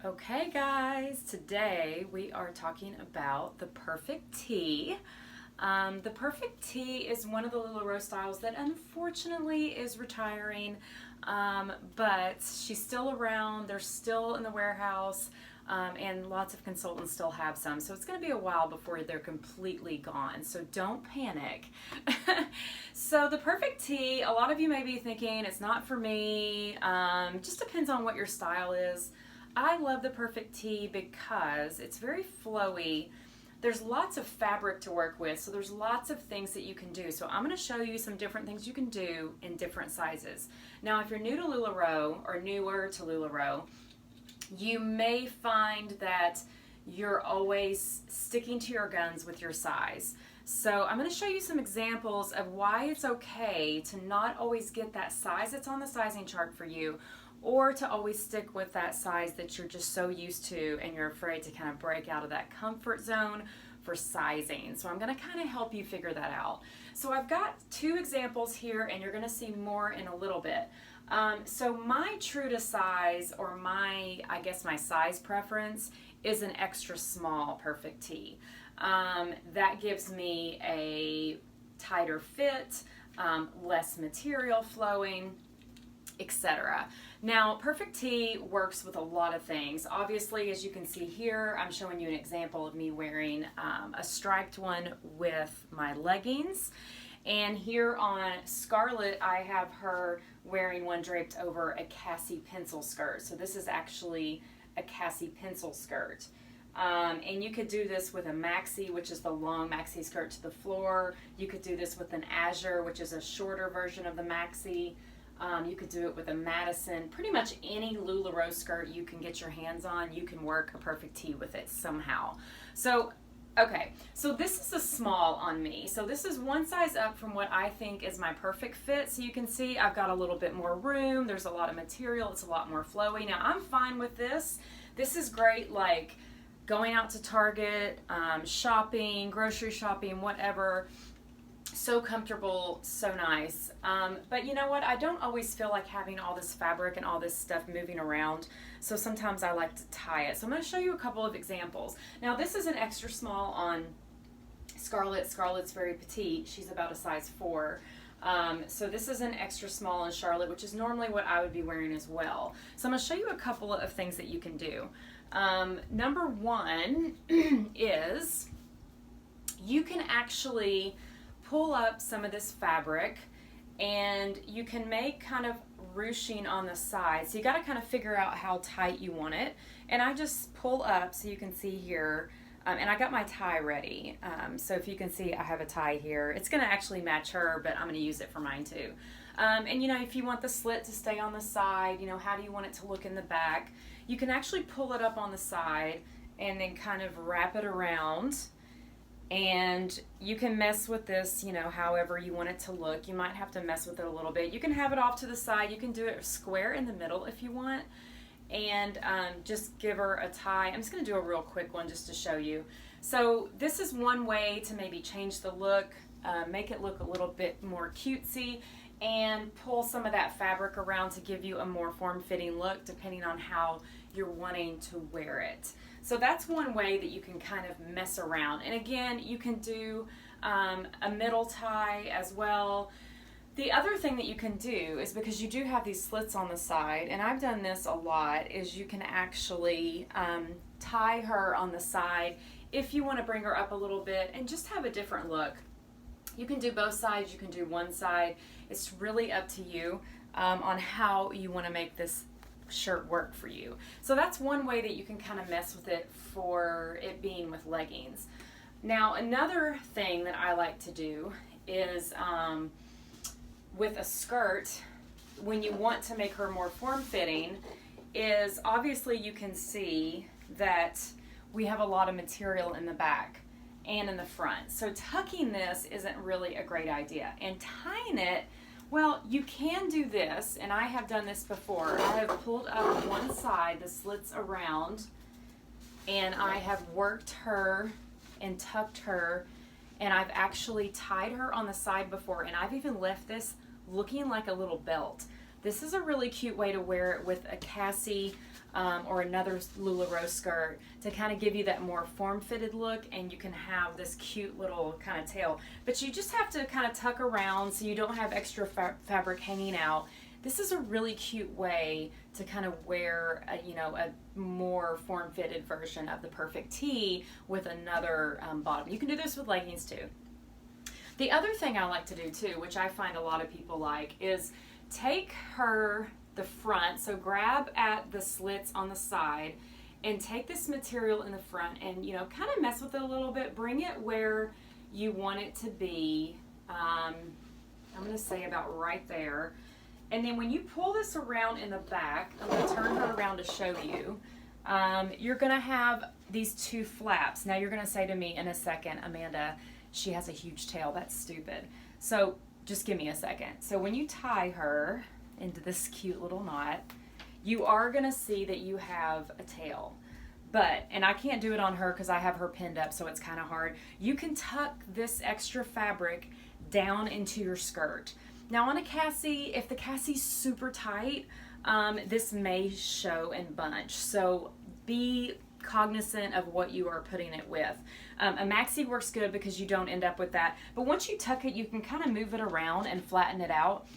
Okay guys, today we are talking about the perfect tee. The perfect tee is one of the LulaRoe styles that unfortunately is retiring, but she's still around. They're still in the warehouse, and lots of consultants still have some. So it's going to be a while before they're completely gone. So don't panic. So the perfect tee, a lot of you may be thinking it's not for me. Just depends on what your style is. I love the perfect tee because it's very flowy. There's lots of fabric to work with, so there's lots of things that you can do. So I'm going to show you some different things you can do in different sizes. Now, if you're new to LulaRoe or newer to LulaRoe, you may find that you're always sticking to your guns with your size. So I'm going to show you some examples of why it's okay to not always get that size that's on the sizing chart for you, or to always stick with that size that you're just so used to and you're afraid to kind of break out of that comfort zone for sizing. So I'm going to kind of help you figure that out. So I've got two examples here and you're going to see more in a little bit. So my true to size, or my size preference, is an extra small perfect tee. That gives me a tighter fit, less material flowing, etc. Now, perfect tee works with a lot of things. Obviously, as you can see here, I'm showing you an example of me wearing a striped one with my leggings. And here on Scarlett, I have her wearing one draped over a Cassie pencil skirt. So this is actually a Cassie pencil skirt. And you could do this with a maxi, which is the long maxi skirt to the floor. You could do this with an azure, which is a shorter version of the maxi. You could do it with a Madison. Pretty much any LulaRoe skirt you can get your hands on, you can work a perfect tee with it somehow. So, okay, so this is a small on me. So this is one size up from what I think is my perfect fit. So you can see I've got a little bit more room. There's a lot of material. It's a lot more flowy. Now, I'm fine with this. This is great, like going out to Target, shopping, grocery shopping, whatever. So comfortable, so nice. But you know what? I don't always feel like having all this fabric and all this stuff moving around. So sometimes I like to tie it. So I'm going to show you a couple of examples. Now, this is an extra small on Scarlett. Scarlett's very petite. She's about a size 4. So this is an extra small on Charlotte, which is normally what I would be wearing as well. So I'm going to show you a couple of things that you can do. Number one is you can actually pull up some of this fabric and you can make kind of ruching on the side. So you got to kind of figure out how tight you want it. And I just pull up so you can see here, and I got my tie ready. So if you can see, I have a tie here. It's going to actually match her, but I'm going to use it for mine too. And you know, if you want the slit to stay on the side, you know, how do you want it to look in the back? You can actually pull it up on the side and then kind of wrap it around. And you can mess with this, you know, however you want it to look. You might have to mess with it a little bit. You can have it off to the side. You can do it square in the middle if you want. And just give her a tie. I'm just going to do a real quick one just to show you. So this is one way to maybe change the look, make it look a little bit more cutesy, and pull some of that fabric around to give you a more form-fitting look depending on how you're wanting to wear it. So that's one way that you can kind of mess around. And again, you can do a middle tie as well. The other thing that you can do is, because you do have these slits on the side, and I've done this a lot, is you can actually tie her on the side if you want to bring her up a little bit and just have a different look. You can do both sides, you can do one side. It's really up to you on how you want to make this shirt work for you. So that's one way that you can kind of mess with it for it being with leggings. Now, another thing that I like to do is with a skirt, when you want to make her more form-fitting, is obviously you can see that we have a lot of material in the back and in the front. So tucking this isn't really a great idea. And tying it, well, you can do this, and I have done this before. I have pulled up one side, the slits around, and I have worked her and tucked her, and I've actually tied her on the side before, and I've even left this looking like a little belt. This is a really cute way to wear it with a Cassie or another LulaRoe skirt to kind of give you that more form-fitted look, and you can have this cute little kind of tail. But you just have to kind of tuck around so you don't have extra fabric hanging out. This is a really cute way to kind of wear a more form-fitted version of the perfect tee with another bottom. You can do this with leggings too. The other thing I like to do too, which I find a lot of people like, is take the front, so grab at the slits on the side and take this material in the front and kind of mess with it a little bit, bring it where you want it to be. I'm going to say about right there. And then when you pull this around in the back, I'm going to turn her around to show you, you're going to have these two flaps. Now you're going to say to me in a second, Amanda, she has a huge tail, that's stupid. So just give me a second. So when you tie her into this cute little knot, you are going to see that you have a tail. But, and I can't do it on her because I have her pinned up, so it's kind of hard. You can tuck this extra fabric down into your skirt. Now on a Cassie, if the Cassie's super tight, this may show and bunch. So be cognizant of what you are putting it with. A maxi works good because you don't end up with that. But once you tuck it, you can kind of move it around and flatten it out.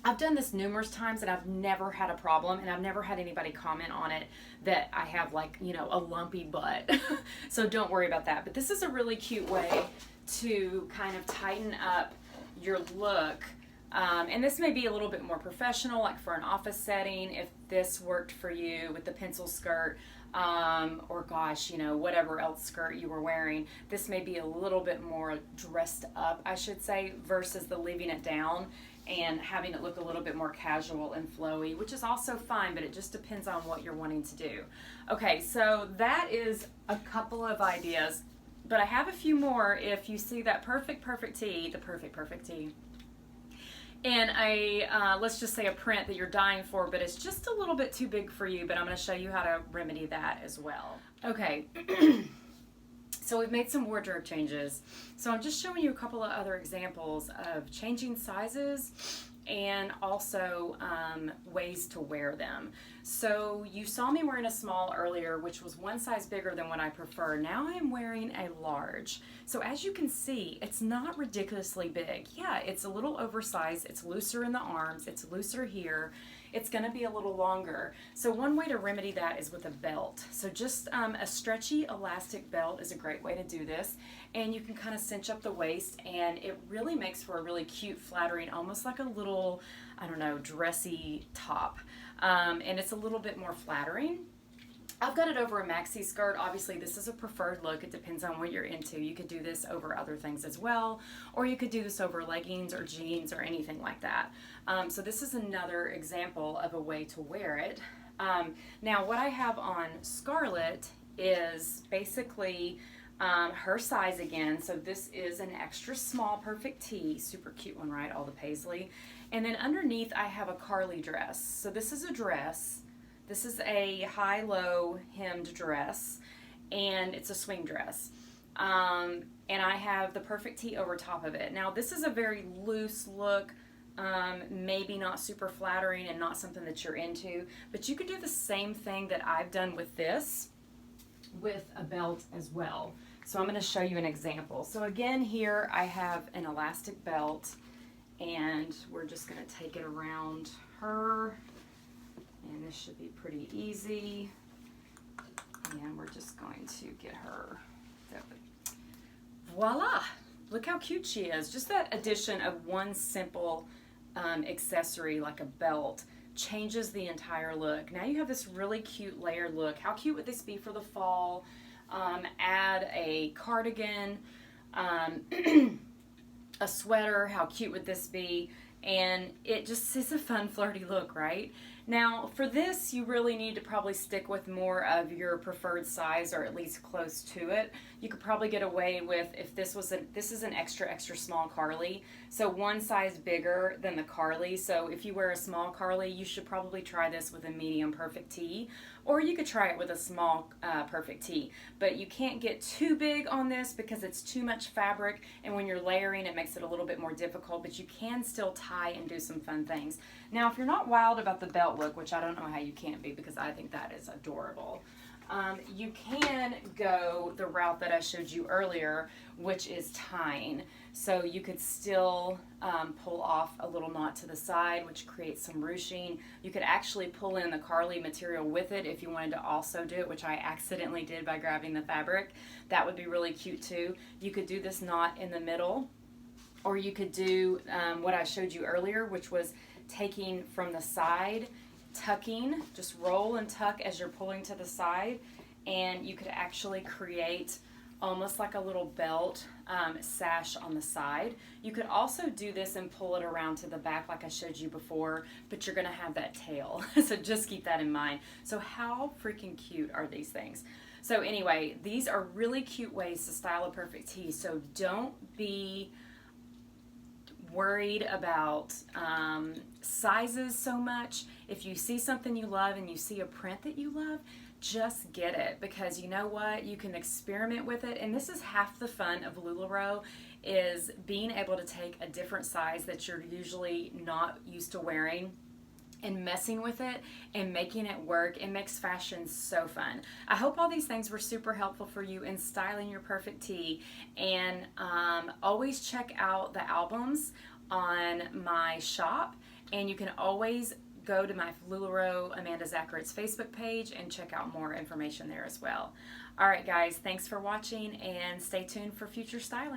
I've done this numerous times and I've never had a problem, and I've never had anybody comment on it that I have like, a lumpy butt. So don't worry about that. But this is a really cute way to kind of tighten up your look. And this may be a little bit more professional, like for an office setting, if this worked for you with the pencil skirt, or gosh, whatever else skirt you were wearing. This may be a little bit more dressed up, I should say, versus the leaving it down and having it look a little bit more casual and flowy, which is also fine, but it just depends on what you're wanting to do. Okay, so that is a couple of ideas, but I have a few more. If you see that perfect tee, the perfect tee, and let's just say a print that you're dying for, but it's just a little bit too big for you, but I'm going to show you how to remedy that as well. Okay, so we've made some wardrobe changes. So I'm just showing you a couple of other examples of changing sizes and also ways to wear them. So you saw me wearing a small earlier, which was one size bigger than what I prefer. Now I'm wearing a large. So as you can see, it's not ridiculously big. Yeah, it's a little oversized. It's looser in the arms. It's looser here. It's going to be a little longer. So one way to remedy that is with a belt. So just a stretchy elastic belt is a great way to do this. And you can kind of cinch up the waist, and it really makes for a really cute, flattering, almost like a little, I don't know, dressy top. And it's a little bit more flattering. I've got it over a maxi skirt. Obviously, this is a preferred look. It depends on what you're into. You could do this over other things as well, or you could do this over leggings or jeans or anything like that. So this is another example of a way to wear it. Now, what I have on Scarlett is basically her size again. So this is an extra small perfect tee. Super cute one, right? All the paisley. And then underneath, I have a Carly dress. So this is a dress. This is a high-low hemmed dress, and it's a swing dress. And I have the perfect tee over top of it. Now, this is a very loose look, maybe not super flattering and not something that you're into, but you could do the same thing that I've done with this with a belt as well. So I'm going to show you an example. So again, here I have an elastic belt, and we're just going to take it around her. And this should be pretty easy. And we're just going to get her. Voila! Look how cute she is. Just that addition of one simple accessory like a belt changes the entire look. Now you have this really cute layered look. How cute would this be for the fall? Add a cardigan, a sweater. How cute would this be? And it just is a fun, flirty look, right? Now, for this, you really need to probably stick with more of your preferred size, or at least close to it. You could probably get away with, if this is an extra small Carly, so one size bigger than the Carly. So if you wear a small Carly, you should probably try this with a medium perfect tee. or you could try it with a small perfect tee. But you can't get too big on this because it's too much fabric, and when you're layering it makes it a little bit more difficult, but you can still tie and do some fun things. Now if you're not wild about the belt look, which I don't know how you can't be because I think that is adorable, you can go the route that I showed you earlier, which is tying. So you could still pull off a little knot to the side, which creates some ruching. You could actually pull in the Carly material with it if you wanted to also do it, which I accidentally did by grabbing the fabric. That would be really cute too. You could do this knot in the middle, or you could do what I showed you earlier, which was taking from the side, tucking, just roll and tuck as you're pulling to the side, and you could actually create almost like a little belt sash on the side. You could also do this and pull it around to the back like I showed you before, but you're gonna have that tail. So just keep that in mind. So how freaking cute are these things? So anyway, these are really cute ways to style a perfect tee. So don't be worried about sizes so much. If you see something you love and you see a print that you love, just get it, because you know what, you can experiment with it. And this is half the fun of LulaRoe, is being able to take a different size that you're usually not used to wearing and messing with it and making it work. It makes fashion so fun. I hope all these things were super helpful for you in styling your perfect tee. And always check out the albums on my shop, and you can always go to my LulaRoe Amanda Zacharitz Facebook page and check out more information there as well. All right guys, thanks for watching, and stay tuned for future styling.